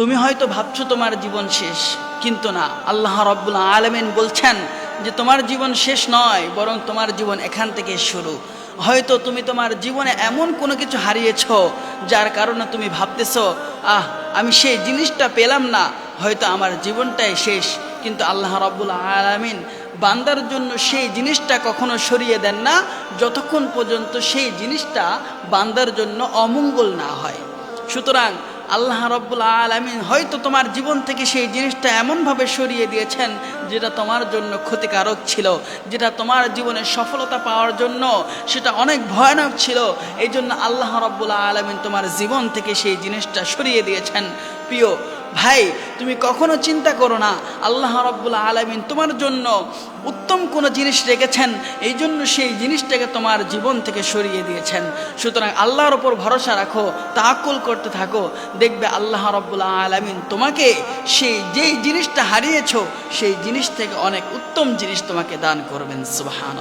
তুমি হয়তো ভাবছো তোমার জীবন শেষ, কিন্তু না, আল্লাহ রাব্বুল আলামিন বলছেন যে তোমার জীবন শেষ নয়, বরং তোমার জীবন এখান থেকে শুরু। হয়তো তুমি তোমার জীবনে এমন কোনো কিছু হারিয়েছো যার কারণে তুমি ভাবতেছো, আমি সেই জিনিসটা পেলাম না, হয়তো আমার জীবনটাই শেষ। কিন্তু আল্লাহ রাব্বুল আলামিন বান্দার জন্য সেই জিনিসটা কখনো সরিয়ে দেন না যতক্ষণ পর্যন্ত সেই জিনিসটা বান্দার জন্য অমঙ্গল না হয়। সুতরাং আল্লাহ রাব্বুল আলামিন হয়তো তোমার জীবন থেকে সেই জিনিসটা এমনভাবে সরিয়ে দিয়েছেন যেটা তোমার জন্য ক্ষতিকারক ছিল, যেটা তোমার জীবনে সফলতা পাওয়ার জন্য সেটা অনেক ভয়ানক ছিল। এই জন্য আল্লাহ রাব্বুল আলামিন তোমার জীবন থেকে সেই জিনিসটা সরিয়ে দিয়েছেন। প্রিয় ভাই, তুমি কখনো চিন্তা করো না আল্লাহ রাব্বুল আলামিন তোমার জন্য উত্তম কোনো জিনিস রেখেছেন, এই জন্য সেই জিনিসটাকে তোমার জীবন থেকে সরিয়ে দিয়েছেন। সুতরাং আল্লাহর ওপর ভরসা রাখো, তাওয়াক্কুল করতে থাকো, দেখবে আল্লাহ রাব্বুল আলামিন তোমাকে সেই যেই জিনিসটা হারিয়েছো সেই জিনিস থেকে অনেক উত্তম জিনিস তোমাকে দান করবেন। সুবহানাল্লাহ।